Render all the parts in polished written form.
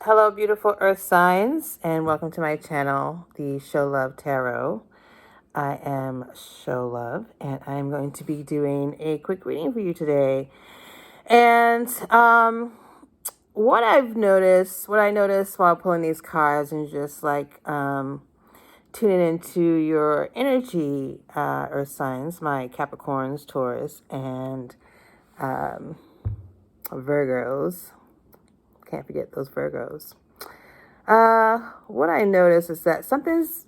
Hello, beautiful earth signs, and welcome to my channel, the Show Love Tarot. I am Show Love, and I'm going to be doing a quick reading for you today. And what I noticed while pulling these cards and just like tuning into your energy, earth signs, my Capricorns, Taurus, and Virgos. Can't forget those Virgos. What I notice is that something's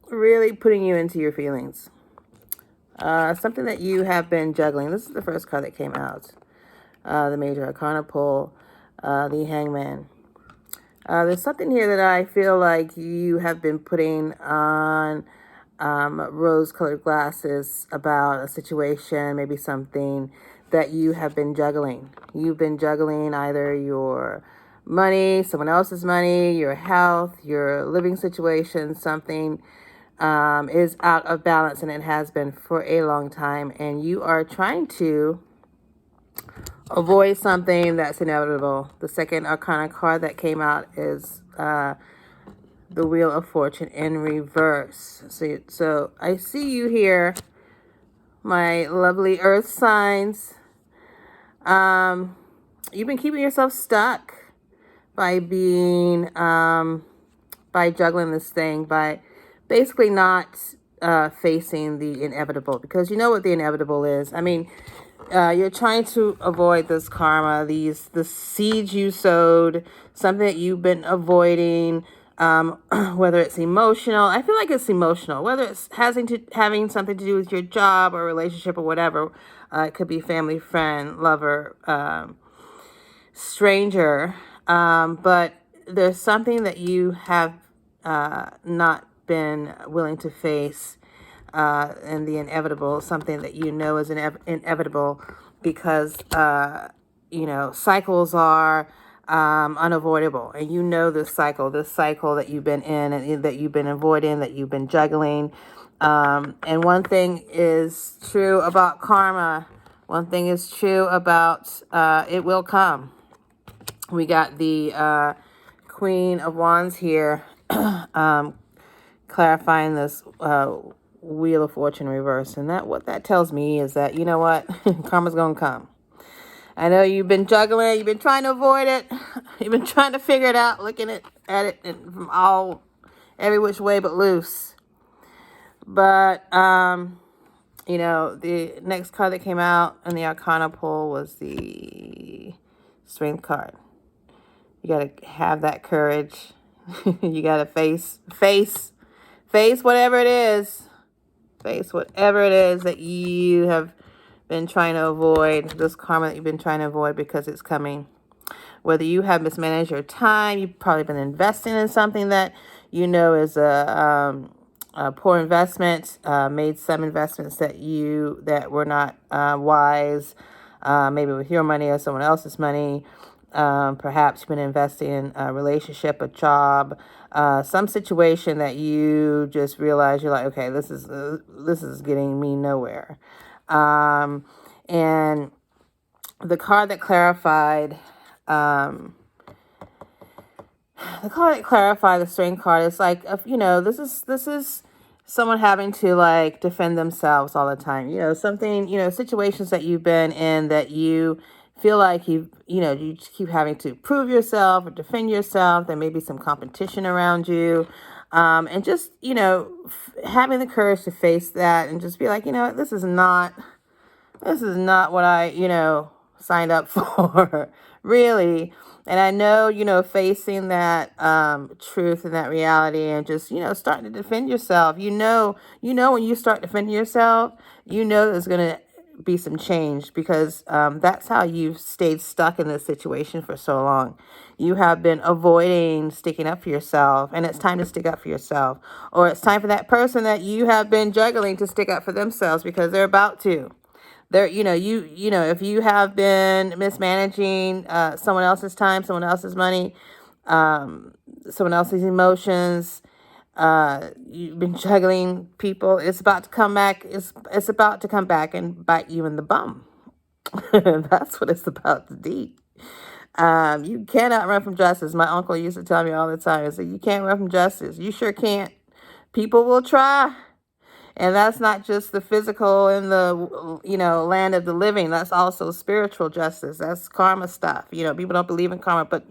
really putting you into your feelings. Something that you have been juggling. This is the first card that came out. The Major Arcana pull, the Hangman. There's something here that I feel like you have been putting on rose-colored glasses about a situation, maybe something that you have been juggling. You've been juggling either your money, someone else's money, your health, your living situation, something is out of balance, and it has been for a long time, and you are trying to avoid something that's inevitable. The second Arcana card that came out is the Wheel of Fortune in reverse. So I see you here, my lovely earth signs. You've been keeping yourself stuck by being, by juggling this thing, by basically not facing the inevitable, because you know what the inevitable is. I mean, you're trying to avoid this karma, the seeds you sowed, something that you've been avoiding, whether it's emotional. I feel like it's emotional, whether it's having something to do with your job or relationship or whatever. It could be family, friend, lover, stranger. But there's something that you have not been willing to face, and the inevitable, something that you know is inevitable, because cycles are unavoidable, and you know this cycle that you've been in, and that you've been avoiding, that you've been juggling. And one thing is true about karma. One thing is true about it will come. We got the Queen of Wands here, clarifying this Wheel of Fortune reverse. And what that tells me is that, you know what, karma's gonna come. I know you've been juggling, you've been trying to avoid it, you've been trying to figure it out, looking at it from every which way but loose. But the next card that came out in the Arcana pull was the Strength card. You gotta have that courage. You gotta face whatever it is. Face whatever it is that you have been trying to avoid, this karma that you've been trying to avoid, because it's coming. Whether you have mismanaged your time, you've probably been investing in something that you know is a poor investment, made some investments that were not wise, maybe with your money or someone else's money. Perhaps you've been investing in a relationship, a job, some situation that you just realize you're like, okay, this is getting me nowhere. And the card that clarified, the Strength card, is like, this is someone having to like defend themselves all the time. Situations that you've been in that you feel like you keep having to prove yourself or defend yourself. There may be some competition around you. And just, having the courage to face that and just be like, this is not what I, signed up for, really. And I know, facing that truth and that reality, and just, starting to defend yourself. When you start defending yourself, there's going to be some change, because that's how you've stayed stuck in this situation for so long. You have been avoiding sticking up for yourself, and it's time to stick up for yourself. Or it's time for that person that you have been juggling to stick up for themselves, because they're about to. If you have been mismanaging someone else's time, someone else's money, someone else's emotions, you've been juggling people, it's about to come back. It's about to come back and bite you in the bum. That's what it's about to do. You cannot run from justice. My uncle used to tell me all the time. He said, you can't run from justice. You sure can't. People will try. And that's not just the physical in the, land of the living. That's also spiritual justice. That's karma stuff. People don't believe in karma, but,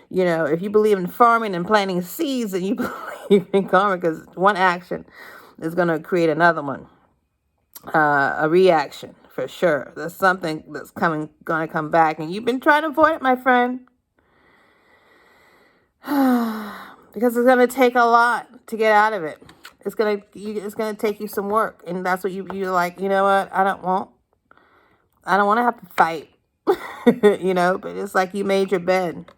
if you believe in farming and planting seeds, and you believe in karma, because one action is going to create another one, a reaction for sure. There's something that's going to come back, and you've been trying to avoid it, my friend, because it's going to take a lot to get out of it. It's gonna take you some work, and that's what you're like. You know what? I don't want to have to fight. But it's like you made your bed.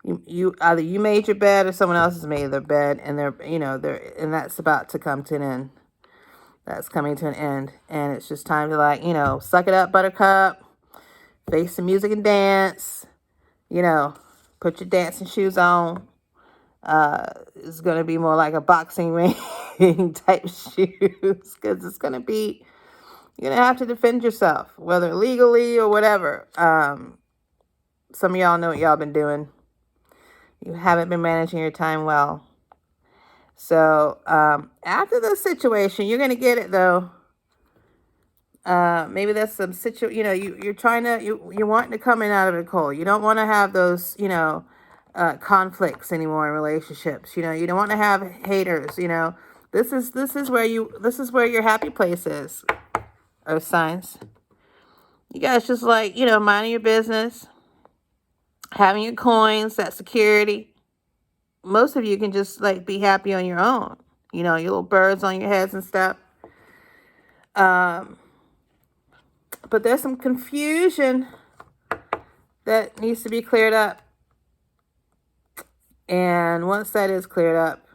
You either you made your bed or someone else has made their bed, and and that's about to come to an end. That's coming to an end, and it's just time to suck it up, buttercup. Face the music and dance. Put your dancing shoes on. It's going to be more like a boxing ring type shoes, because it's going to be, you're going to have to defend yourself, whether legally or whatever. Some of y'all know what y'all been doing. You haven't been managing your time well. So after this situation, you're going to get it though. Maybe that's some you're trying to, you're wanting to come in out of the cold. You don't want to have those, conflicts anymore in relationships. You don't want to have haters. This is where your happy place is. Earth signs. You guys just minding your business, having your coins, that security. Most of you can just be happy on your own. Your little birds on your heads and stuff. But there's some confusion that needs to be cleared up. And once that is cleared up,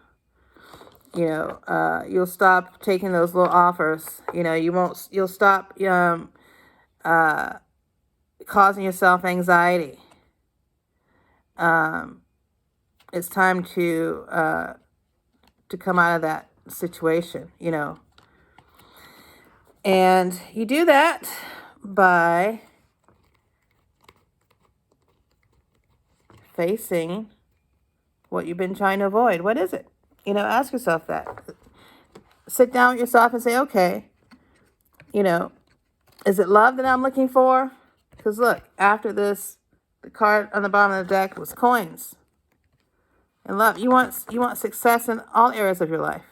you'll stop taking those little offers. You'll stop causing yourself anxiety. It's time to come out of that situation, And you do that by facing what you've been trying to avoid. What is it? Ask yourself that. Sit down with yourself and say, okay, is it love that I'm looking for? Because look, after this, the card on the bottom of the deck was coins. And love, you want success in all areas of your life.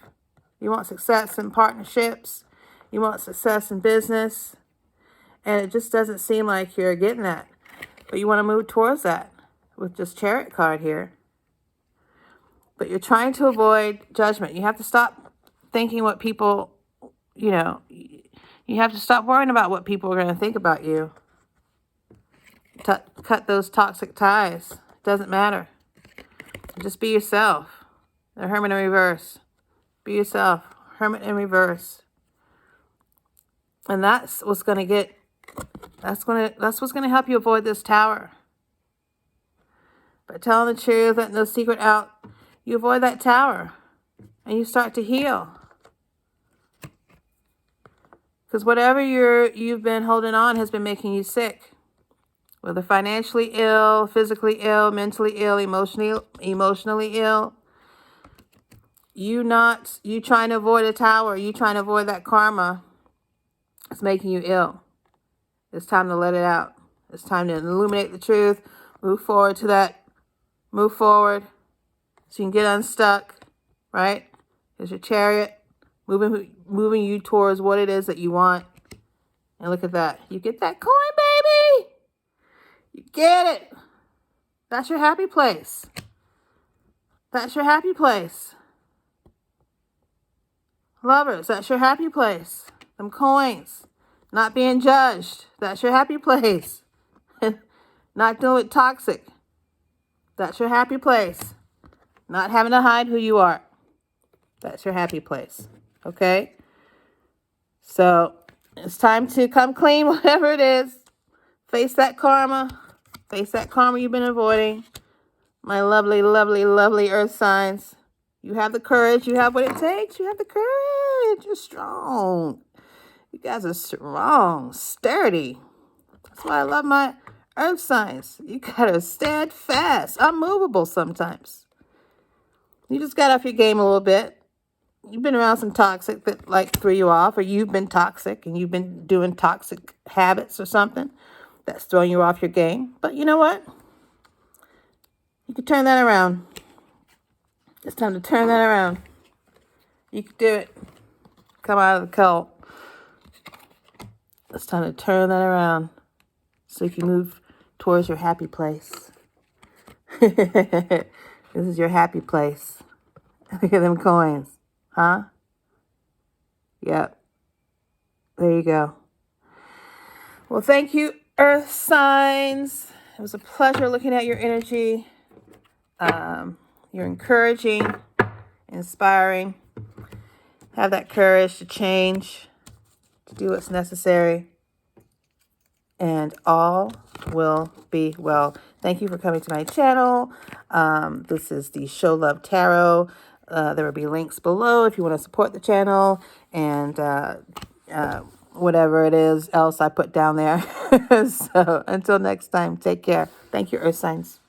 You want success in partnerships. You want success in business. And it just doesn't seem like you're getting that. But you want to move towards that with this Chariot card here. But you're trying to avoid judgment. You have to stop thinking what people, you have to stop worrying about what people are going to think about you. Cut those toxic ties. It doesn't matter. Just be yourself. The Hermit in reverse. Be yourself. Hermit in reverse. And that's what's going to that's what's going to help you avoid this Tower. By telling the truth, letting no secret out, you avoid that Tower. And you start to heal. Because whatever you've been holding on has been making you sick. Whether financially ill, physically ill, mentally ill, emotionally ill. You trying to avoid a Tower, you trying to avoid that karma. It's making you ill. It's time to let it out. It's time to illuminate the truth. Move forward Move forward so you can get unstuck, right? There's your Chariot moving you towards what it is that you want. And look at that. You get that coin, baby. You get it. That's your happy place. That's your happy place. Lovers, that's your happy place. Them coins. Not being judged. That's your happy place. Not dealing with toxic. That's your happy place. Not having to hide who you are. That's your happy place. Okay? So, it's time to come clean, whatever it is. Face that karma. Face that karma you've been avoiding. My lovely, lovely, lovely earth signs. You have the courage. You have what it takes. You have the courage. You're strong. You guys are strong, sturdy. That's why I love my Earth signs, you gotta stand fast, unmovable sometimes. You just got off your game a little bit. You've been around some toxic that like threw you off, or you've been toxic and you've been doing toxic habits or something that's throwing you off your game. But you know what? You can turn that around. It's time to turn that around. You can do it. Come out of the cult. It's time to turn that around so you can move towards your happy place. This is your happy place. Look at them coins. Huh? Yep. There you go. Well, thank you, Earth signs. It was a pleasure looking at your energy. You're encouraging, inspiring. Have that courage to change, to do what's necessary. And all will be well. Thank you for coming to my channel. This is the Show Love Tarot. There will be links below if you want to support the channel and whatever it is else I put down there. So until next time, take care. Thank you, Earth signs.